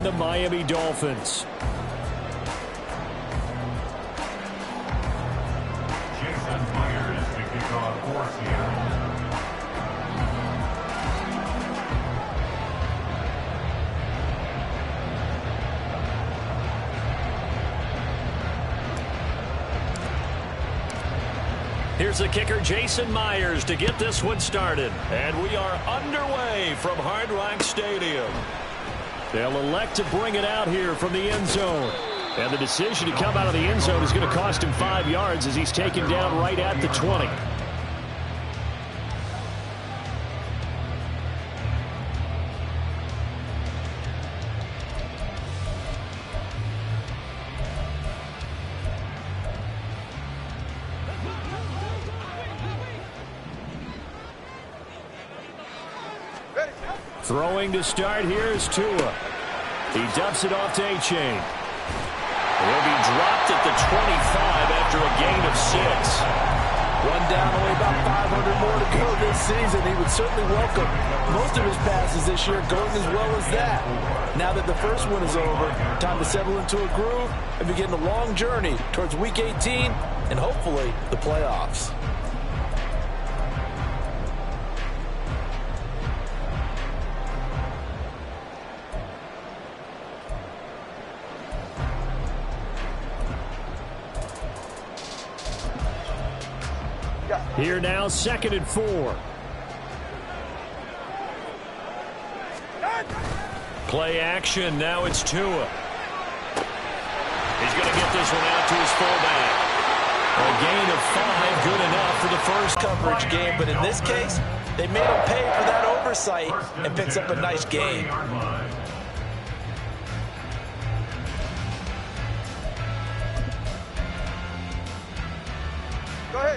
The Miami Dolphins. Jason Myers to kick off for Seattle. Here's the kicker, Jason Myers, to get this one started. And we are underway from Hard Rock Stadium. They'll elect to bring it out here from the end zone. And the decision to come out of the end zone is going to cost him 5 yards as he's taken down right at the 20. Throwing to start here is Tua. He dumps it off to A-Chain. He'll be dropped at the 25 after a gain of 6. One down, only about 500 more to go this season. He would certainly welcome most of his passes this year going as well as that. Now that the first one is over, time to settle into a groove and begin the long journey towards Week 18 and hopefully the playoffs. Here now, 2nd and 4. Play action. Now it's Tua. He's going to get this one out to his fullback. A gain of 5, good enough for the first coverage game, but in this case, they made him pay for that oversight and picks up a nice gain.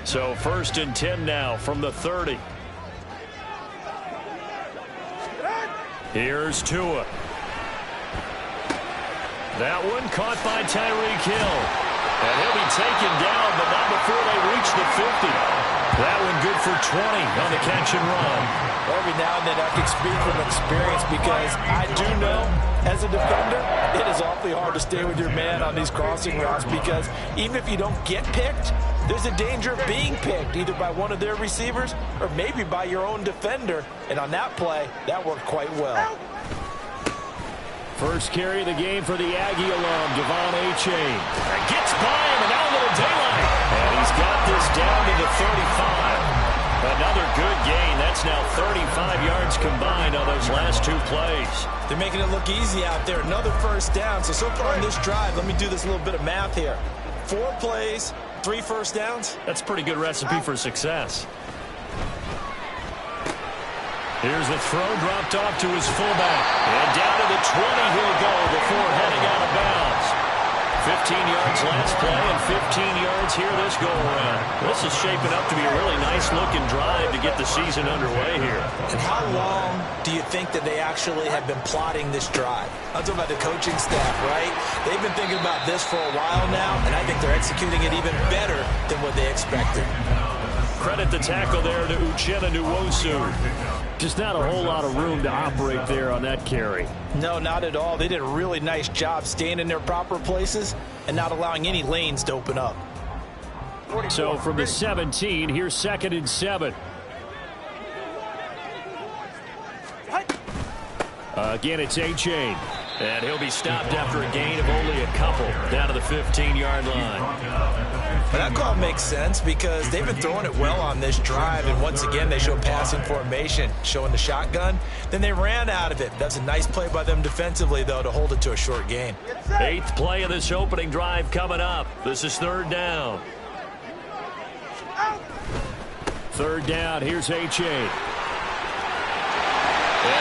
So 1st and 10 now from the 30. Here's Tua. That one caught by Tyreek Hill. And he'll be taken down, but not before they reach the 50. That one good for 20 on the catch and run. Every now and then I can speak from experience because I do know as a defender, it is awfully hard to stay with your man on these crossing routes because even if you don't get picked, there's a danger of being picked either by one of their receivers or maybe by your own defender. And on that play, that worked quite well. First carry of the game for the Aggie alum, Devon A-Chain. Gets by him, and now a little daylight. And he's got this down to the 35. Another good gain. That's now 35 yards combined on those last 2 plays. They're making it look easy out there. Another first down. So far on this drive, let me do this little bit of math here. 4 plays, 3 first downs. That's a pretty good recipe for success. Here's the throw dropped off to his fullback. And down to the 20 he'll go before heading out of bounds. 15 yards last play and 15 yards here this go-around. This is shaping up to be a really nice-looking drive to get the season underway here. And how long do you think that they actually have been plotting this drive? I'm talking about the coaching staff, right? They've been thinking about this for a while now, and I think they're executing it even better than what they expected. Credit the tackle there to Uchenna Nwosu. Just not a whole lot of room to operate there on that carry. No, not at all. They did a really nice job staying in their proper places and not allowing any lanes to open up. So from the 17, here's 2nd and 7. Again, it's A-Chain. And he'll be stopped after a gain of only a couple down to the 15-yard line. But that call makes sense because they've been throwing it well on this drive, and once again they show passing formation, showing the shotgun. Then they ran out of it. That's a nice play by them defensively, though, to hold it to a short gain. 8th play of this opening drive coming up. This is 3rd down. 3rd down, here's A-Chain. And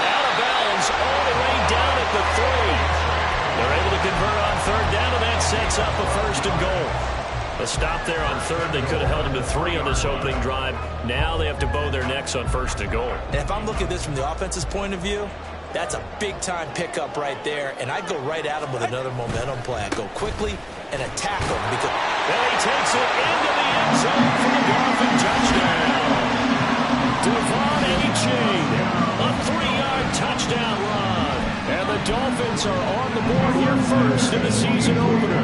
out of bounds all the way down at the 3. They're able to convert on 3rd down, and that sets up a 1st and goal. A stop there on 3rd. They could have held him to 3 on this opening drive. Now they have to bow their necks on 1st and goal. And if I'm looking at this from the offense's point of view, that's a big-time pickup right there, and I'd go right at him with another momentum play. I'd go quickly and attack him. Because and he takes it into the end zone for the Dolphin touchdown. Devon A-Chain, a 3-yard touchdown run. And the Dolphins are on the more here first in the season opener.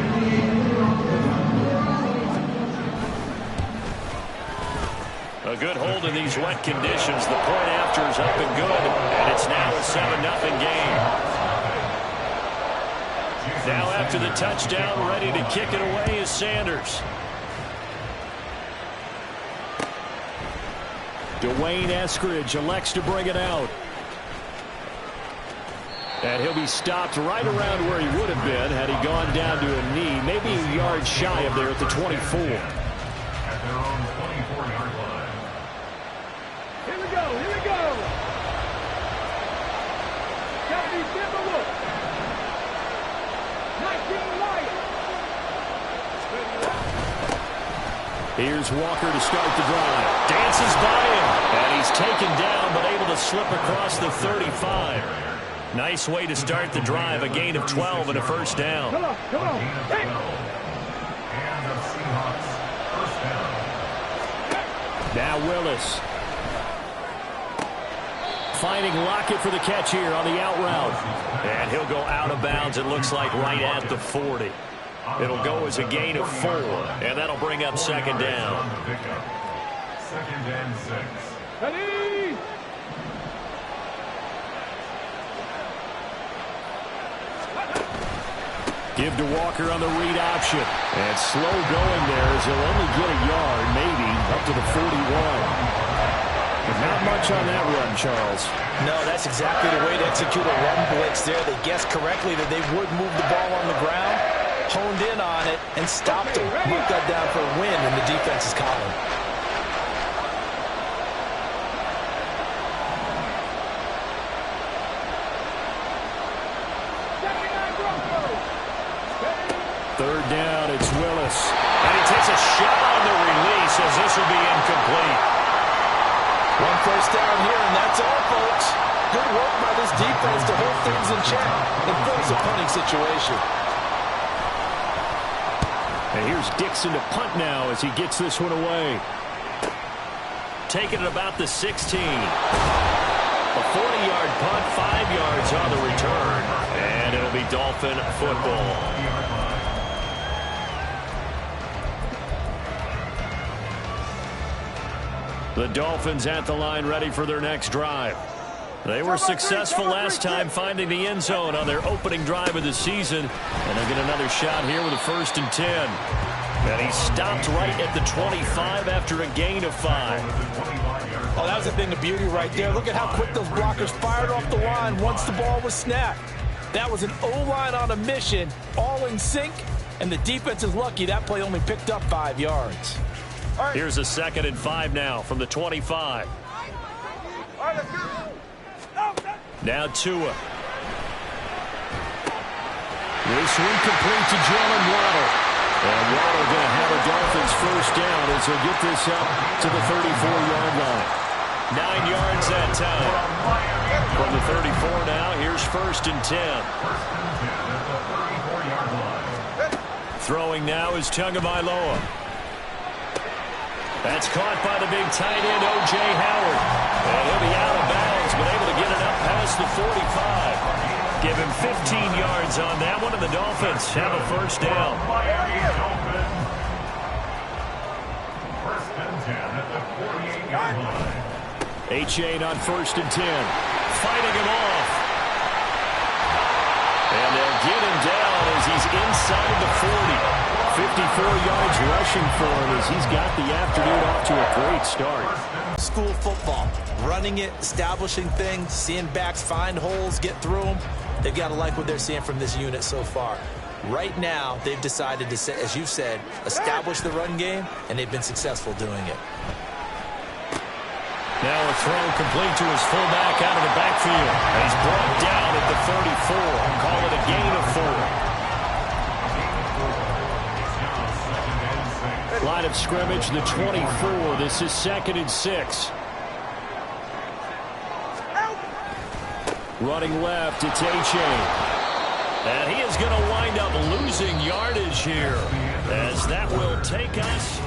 A good hold in these wet conditions. The point after is up and good, and it's now a 7-0 game. Now after the touchdown, ready to kick it away is Sanders. Dwayne Eskridge elects to bring it out. And he'll be stopped right around where he would have been had he gone down to a knee, maybe a yard shy of there at the 24. At their own 24-yard line. Here we go, here we go. Deputy Timberwolf. 19 Lions. Here's Walker to start the drive. Dances by him. And he's taken down, but able to slip across the 35. Nice way to start the drive. A gain of 12 and a first down. Come on, come on. Hey. And the Seahawks first down. Now Willis. Finding Lockett for the catch here on the out route. And he'll go out of bounds, it looks like, right at the 40. It'll go as a gain of 4, and that'll bring up second down. Second and 6. Ready. Give to Walker on the read option. And slow going there as he'll only get a yard, maybe, up to the 41. But not much on that run, Charles. No, that's exactly the way to execute a run blitz there. They guessed correctly that they would move the ball on the ground, honed in on it, and stopped it. Marked that down for a win in the defense's column. Third down, it's Willis. And he takes a shot on the release as this will be incomplete. One first down here, and that's all, folks. Good work by this defense to hold things in check and force a punting situation. And here's Dixon to punt now as he gets this one away. Taking it about the 16. A 40-yard punt, 5 yards on the return. And it'll be Dolphin football. The Dolphins at the line ready for their next drive. They were successful last time finding the end zone on their opening drive of the season. And they'll get another shot here with a 1st and 10. And he stopped right at the 25 after a gain of 5. Oh, that was a thing of beauty right there. Look at how quick those blockers fired off the line once the ball was snapped. That was an O-line on a mission, all in sync, and the defense is lucky that play only picked up 5 yards. Here's a 2nd and 5 now from the 25. Now Tua. This one complete to Jalen Waddle. And Waddle going to have a Dolphins first down as he'll get this up to the 34-yard line. 9 yards that time. From the 34 now, here's 1st and 10. Throwing now is Tagovailoa. That's caught by the big tight end, O.J. Howard. And he'll be out of bounds, but able to get it up past the 45. Give him 15 yards on that one, and the Dolphins have a first down. First and 10 at the 48-yard line. H.A. on 1st and 10. Fighting him off. And they'll get him down as he's inside the 40. 54 yards rushing for him as he's got the afternoon off to a great start. School football, running it, establishing things, seeing backs find holes, get through them. They've got to like what they're seeing from this unit so far. Right now, they've decided to, as you said, establish the run game, and they've been successful doing it. Now a throw complete to his fullback out of the backfield. And he's brought down at the 34. Call it a gain of 4. Line of scrimmage, the 24. This is 2nd and 6. Running left, it's H.A. And he is going to wind up losing yardage here as that will take us.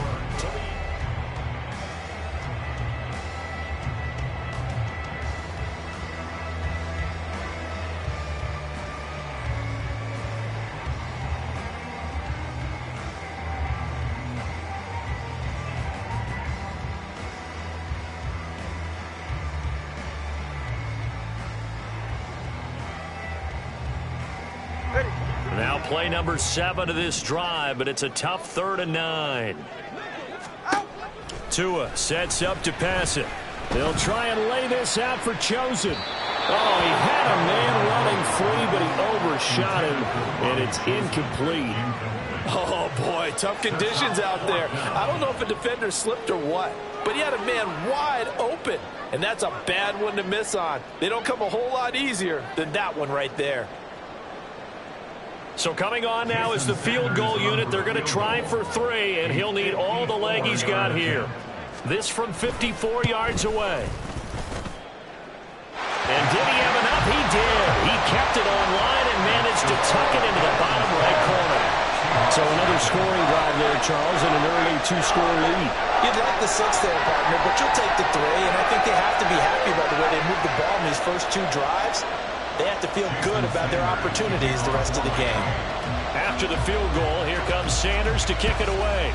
Now play number 7 of this drive, but it's a tough 3rd and 9. Tua sets up to pass it. They'll try and lay this out for Chosen. Oh, he had a man running free, but he overshot him, and it's incomplete. Oh, boy, tough conditions out there. I don't know if a defender slipped or what, but he had a man wide open, and that's a bad one to miss on. They don't come a whole lot easier than that one right there. So coming on now is the field goal unit. They're going to try for 3, and he'll need all the leg he's got here. This from 54 yards away. And did he have enough? He did. He kept it on line and managed to tuck it into the bottom right corner. So another scoring drive there, Charles, and an early 2-score lead. You'd like the 6 there, partner, but you'll take the 3, and I think they have to be happy about the way they moved the ball in these first 2 drives. They have to feel good about their opportunities the rest of the game. After the field goal, here comes Sanders to kick it away.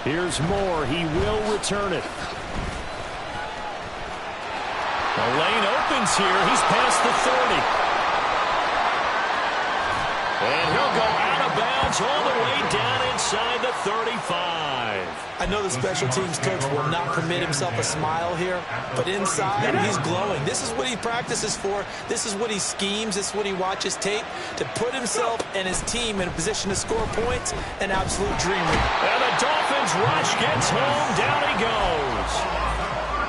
Here's Moore. He will return it. The lane opens here. He's past the 30. And he'll go out of bounds all the way down inside the 35. I know the special teams coach will not permit himself a smile here, but inside he's glowing. This is what he practices for. This is what he schemes. This is what he watches tape to put himself and his team in a position to score points. An absolute dreamer. And the Dolphins rush gets home. Down he goes.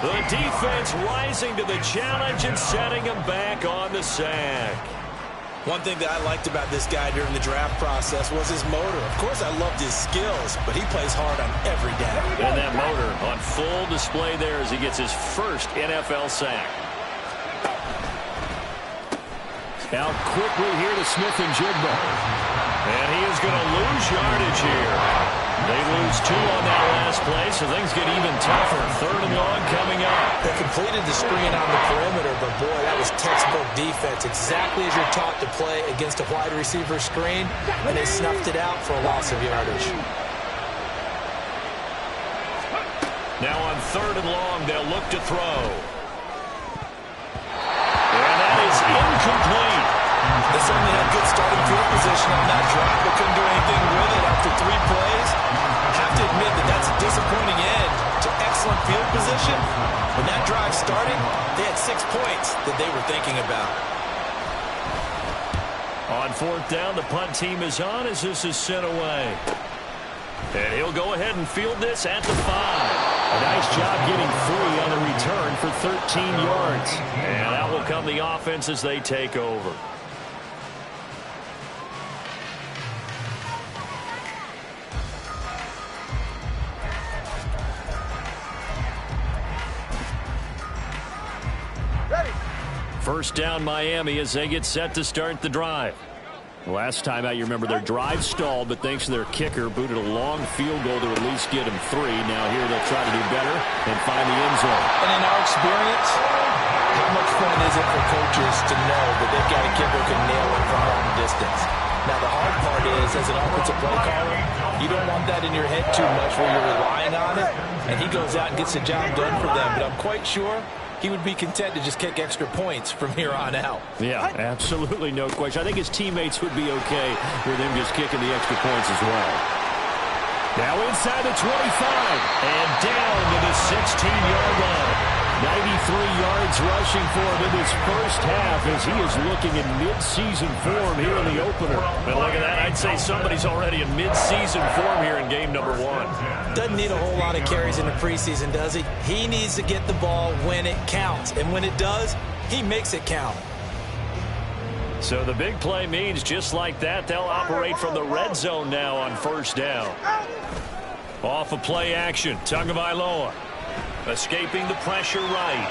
The defense rising to the challenge and setting him back on the sack. One thing that I liked about this guy during the draft process was his motor. Of course, I loved his skills, but he plays hard on every down. And that motor on full display there as he gets his first NFL sack. Out quickly here to Smith and Jigba. And he is going to lose yardage here. They lose 2 on that last play, so things get even tougher. 3rd and long coming up. They completed the screen on the perimeter, but boy, that was textbook defense. Exactly as you're taught to play against a wide receiver screen, and they snuffed it out for a loss of yardage. Now on 3rd and long, they'll look to throw. And that is incomplete. They certainly had good starting field position on that drive, but couldn't do anything with it after 3 plays. I have to admit that that's a disappointing end to excellent field position. When that drive started, they had 6 points that they were thinking about. On 4th down, the punt team is on as this is sent away. And he'll go ahead and field this at the 5. A nice job getting free on the return for 13 yards. And that will come the offense as they take over. First down Miami as they get set to start the drive. Last time out, you remember their drive stalled, but thanks to their kicker, booted a long field goal to at least get them 3. Now here they'll try to do better and find the end zone. And in our experience, how much fun is it for coaches to know that they've got a kicker who can nail it from long distance? Now the hard part is, as an offensive play caller, you don't want that in your head too much where you're relying on it, and he goes out and gets the job done for them. But I'm quite sure he would be content to just kick extra points from here on out. Yeah, absolutely no question. I think his teammates would be okay with him just kicking the extra points as well. Now inside the 25 and down to the 16-yard line. 93 yards rushing for him in this first half as he is looking in mid-season form here in the opener. But look at that. I'd say somebody's already in mid-season form here in game number 1. Doesn't need a whole lot of carries in the preseason, does he? He needs to get the ball when it counts. And when it does, he makes it count. So the big play means just like that, they'll operate from the red zone now on 1st down. Off of play action, Tagovailoa. Escaping the pressure right.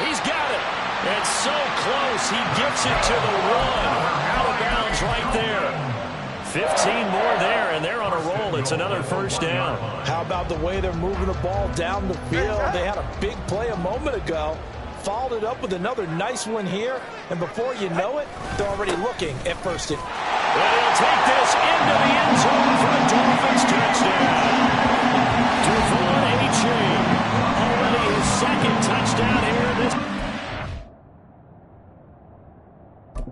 He's got it. It's so close. He gets it to the 1. Out of bounds right there. 15 more there, and they're on a roll. It's another 1st down. How about the way they're moving the ball down the field? They had a big play a moment ago. Followed it up with another nice one here. And before you know it, they're already looking at 1st and... And he'll take this into the end zone for a Dolphins touchdown. Devon A-Chain, already his 2nd touchdown here. And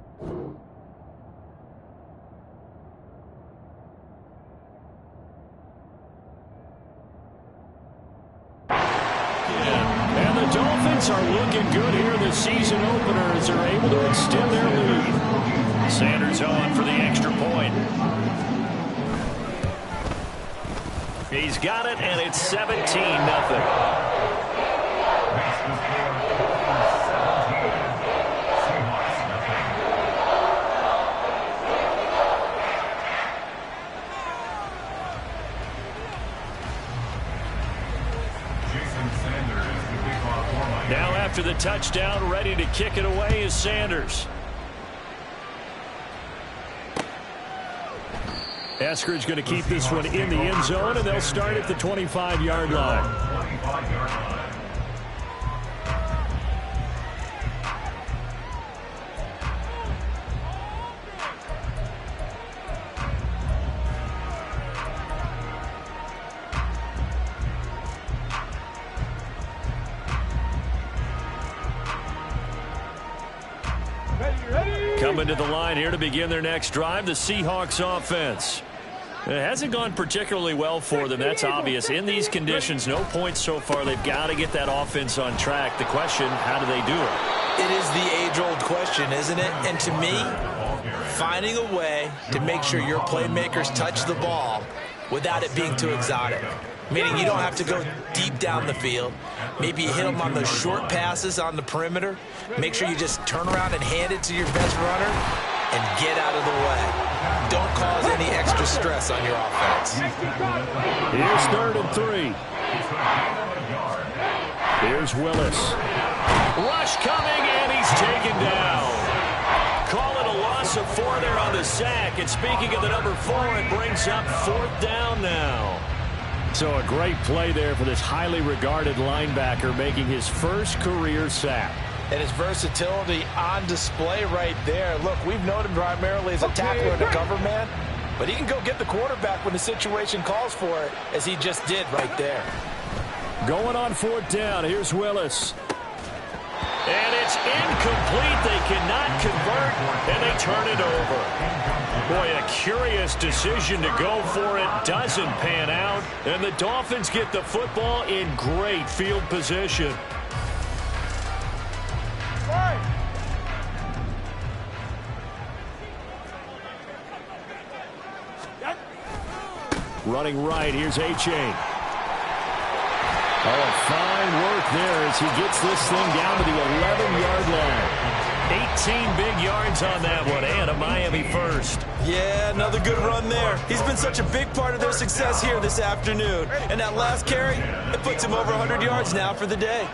the Dolphins are looking good here in the season opener as they're able to extend their lead. Sanders on for the extra point. He's got it, and it's 17-0. Now after the touchdown, ready to kick it away is Sanders. Eskridge going to keep this one in the end zone, and they'll start at the 25-yard line. Coming to the line here to begin their next drive, the Seahawks offense. It hasn't gone particularly well for them. That's obvious. In these conditions, no points so far. They've got to get that offense on track. The question, how do they do it? It is the age-old question, isn't it? And to me, finding a way to make sure your playmakers touch the ball without it being too exotic. Meaning you don't have to go deep down the field. Maybe you hit them on those short passes on the perimeter. Make sure you just turn around and hand it to your best runner and get out of the way. Don't cause any extra stress on your offense. Here's 3rd and 3. Here's Willis. Rush coming, and he's taken down. Call it a loss of 4 there on the sack. And speaking of the number 4, it brings up 4th down now. So a great play there for this highly regarded linebacker making his first career sack. And his versatility on display right there. Look, we've known him primarily as a tackler and a cover man, but he can go get the quarterback when the situation calls for it, as he just did right there. Going on 4th down. Here's Willis. And it's incomplete. They cannot convert, and they turn it over. Boy, a curious decision to go for it. Doesn't pan out, and the Dolphins get the football in great field position. Running right, here's A-Chain. Oh, fine work there as he gets this thing down to the 11-yard line. 18 big yards on that one, and a Miami first. Yeah, another good run there. He's been such a big part of their success here this afternoon. And that last carry, it puts him over 100 yards now for the day.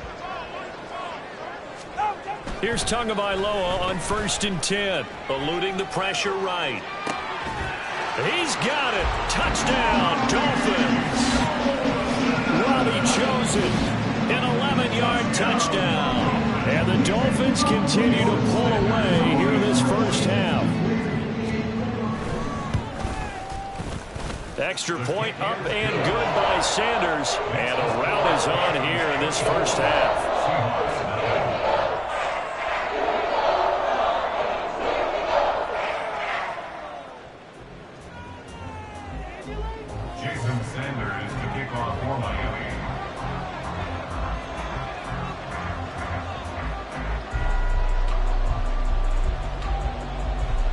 Here's Tagovailoa on 1st and 10, eluding the pressure right. He's got it. Touchdown, Dolphins. Robbie Chosen, an 11-yard touchdown. And the Dolphins continue to pull away here in this first half. Extra point up and good by Sanders. And a rout is on here in this first half.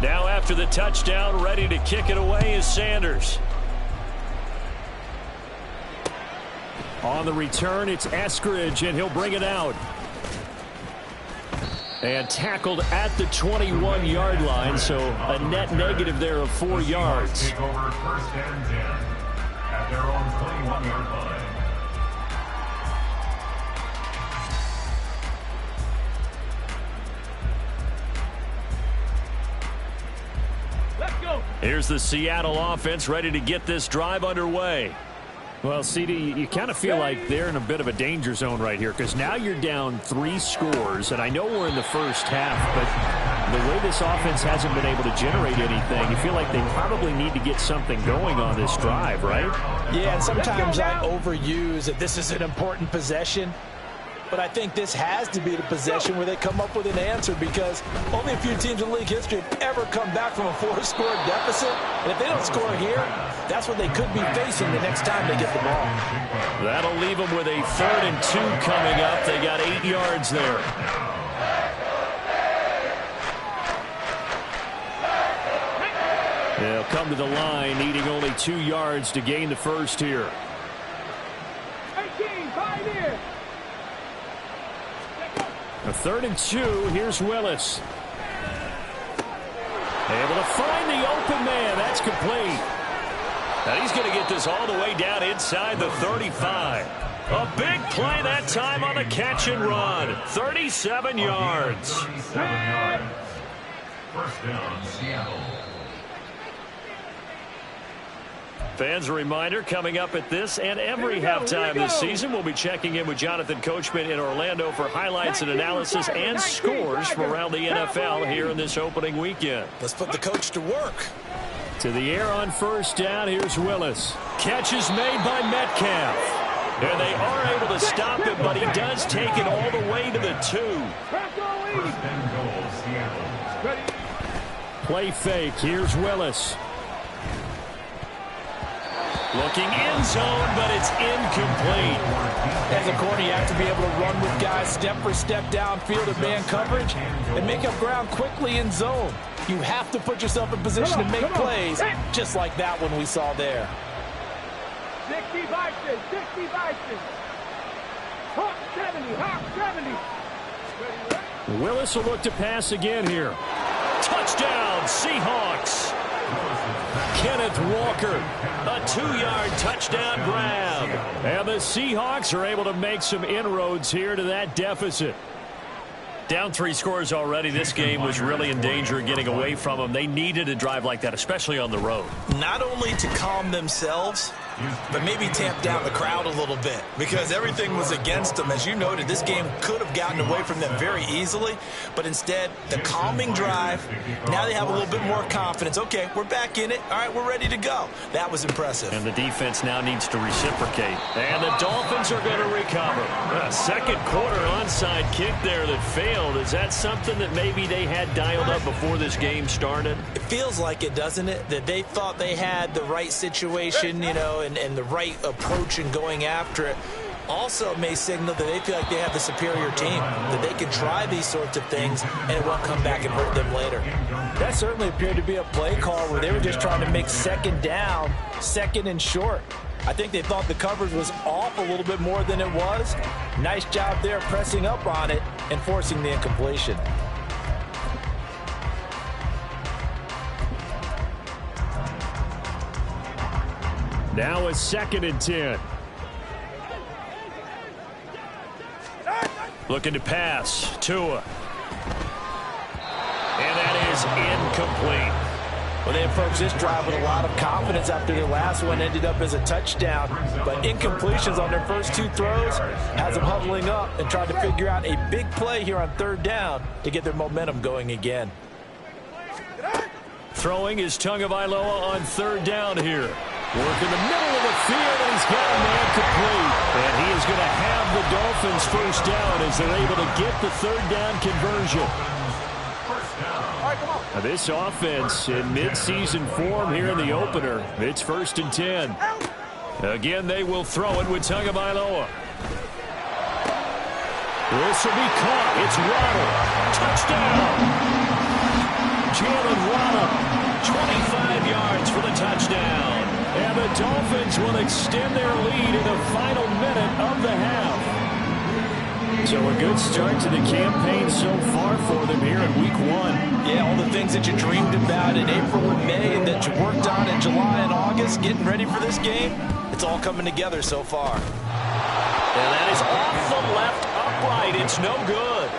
Now after the touchdown, ready to kick it away is Sanders. On the return, it's Eskridge, and he'll bring it out. And tackled at the 21-yard line, so a net negative there of 4 yards. Take over 1st and 10 at their own 21-yard line. Here's the Seattle offense ready to get this drive underway. Well, CD, you kind of feel like they're in a bit of a danger zone right here because now you're down 3 scores, and I know we're in the first half, but the way this offense hasn't been able to generate anything, you feel like they probably need to get something going on this drive, right? Yeah, and sometimes I overuse that this is an important possession. but I think this has to be the possession where they come up with an answer, because only a few teams in league history have ever come back from a 4-score deficit. And if they don't score here, that's what they could be facing the next time they get the ball. That'll leave them with a 3rd and 2 coming up. They got 8 yards there. They'll come to the line, needing only 2 yards to gain the first here. 18, 5 in. A 3rd and 2. Here's Willis. Able to find the open man. That's complete. And he's going to get this all the way down inside the 35. A big play that time on the catch and run. 37 yards. 37 yards. First down, Seattle. Fans, a reminder, coming up at this and every halftime this season, we'll be checking in with Jonathan Coachman in Orlando for highlights and analysis and scores from around the NFL here in this opening weekend. Let's put the coach to work. To the air on first down, here's Willis. Catch is made by Metcalf. And they are able to stop him, but he does take it all the way to the 2. First and goal, Seattle. Play fake, here's Willis. Looking in zone, but it's incomplete. As a corner, you have to be able to run with guys step for step downfield of man coverage and make up ground quickly in zone. You have to put yourself in position to make plays, just like that one we saw there. 60 Vikings, 60 Vikings. Hawk 70, Hawk 70. Willis will look to pass again here. Touchdown, Seahawks. Kenneth Walker, a 2-yard touchdown grab. And the Seahawks are able to make some inroads here to that deficit. Down 3 scores already. This game was really in danger of getting away from them. They needed a drive like that, especially on the road. Not only to calm themselves, but maybe tamp down the crowd a little bit, because everything was against them. As you noted, this game could have gotten away from them very easily, but instead, the calming drive, now they have a little bit more confidence. Okay, we're back in it. All right, we're ready to go. That was impressive. And the defense now needs to reciprocate. And the Dolphins are going to recover. A second quarter onside kick there that failed. Is that something that maybe they had dialed up before this game started? It feels like it, doesn't it? That they thought they had the right situation, you know, and the right approach in going after it. Also may signal that they feel like they have the superior team, that they can try these sorts of things and it won't come back and hurt them later. That certainly appeared to be a play call where they were just trying to make second down, second and short. I think they thought the coverage was off a little bit more than it was. Nice job there pressing up on it and forcing the incompletion. Now a 2nd and 10. Looking to pass. Tua. And that is incomplete. Well, they approached this drive with a lot of confidence after their last one ended up as a touchdown. But incompletions on their first 2 throws has them huddling up and trying to figure out a big play here on 3rd down to get their momentum going again. Throwing is Tagovailoa on 3rd down here. Work in the middle of the field, and he's got a man complete. And he is going to have the Dolphins first down as they're able to get the 3rd down conversion. Now this offense in midseason form here in the opener. It's 1st and 10. Again, they will throw it with Tagovailoa. This will be caught. It's Waddle. Touchdown. Jalen Waddle, 25 yards for the touchdown. And the Dolphins will extend their lead in the final minute of the half. So a good start to the campaign so far for them here in week 1. Yeah, all the things that you dreamed about in April and May and that you worked on in July and August, getting ready for this game, it's all coming together so far. And that is off the left upright. It's no good.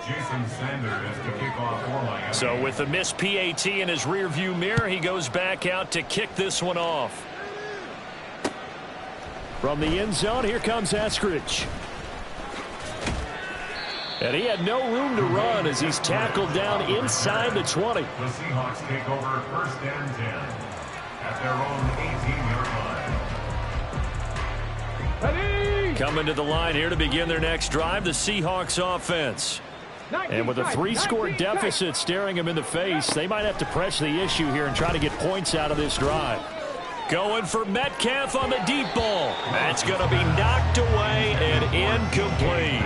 Jason Sanders to kick off for Miami. So with the missed PAT in his rearview mirror, he goes back out to kick this one off. From the end zone, here comes Eskridge. And he had no room to run as he's tackled down inside the 20. The Seahawks take over first and 10 at their own 18-yard line. Coming to the line here to begin their next drive, the Seahawks offense. And with a 3-score deficit staring them in the face, they might have to press the issue here and try to get points out of this drive. Going for Metcalf on the deep ball. That's going to be knocked away and incomplete.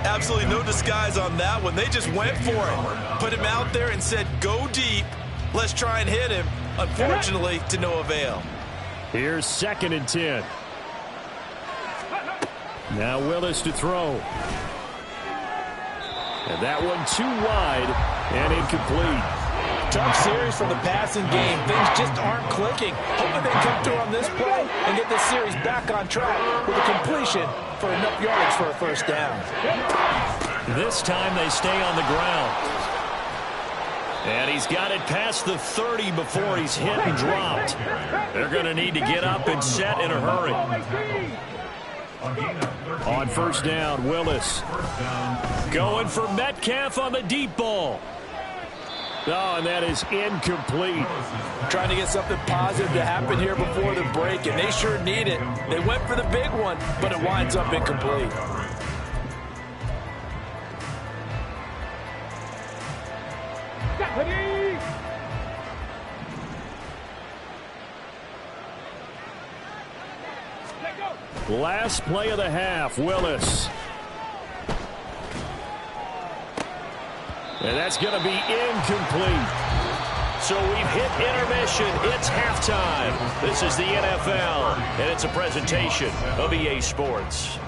Absolutely no disguise on that one. They just went for it. Put him out there and said, go deep. Let's try and hit him. Unfortunately, to no avail. Here's 2nd and 10. Now Willis to throw. And that one too wide and incomplete. Tough series from the passing game. Things just aren't clicking. Hoping they come through on this play and get this series back on track with a completion for enough yardage for a first down. This time they stay on the ground. And he's got it past the 30 before he's hit and dropped. They're going to need to get up and set in a hurry. On first down, Willis. Going for Metcalf on the deep ball. Oh, and that is incomplete. Trying to get something positive to happen here before the break, and they sure need it. They went for the big one, but it winds up incomplete. Last play of the half, Willis. And that's going to be incomplete. So we've hit intermission. It's halftime. This is the NFL, and it's a presentation of EA Sports.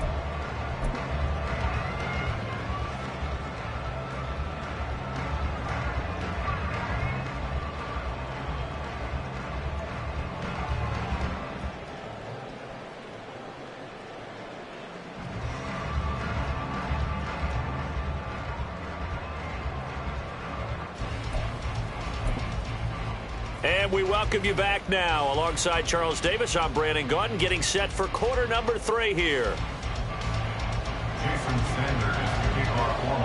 And we welcome you back now. Alongside Charles Davis, I'm Brandon Gaudin, getting set for quarter number 3 here. Jason Sanders to kick off for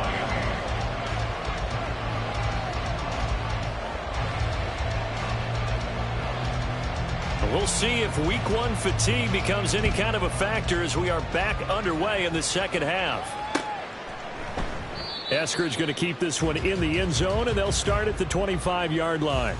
Miami. We'll see if week 1 fatigue becomes any kind of a factor as we are back underway in the second half. Eskridge going to keep this one in the end zone, and they'll start at the 25-yard line.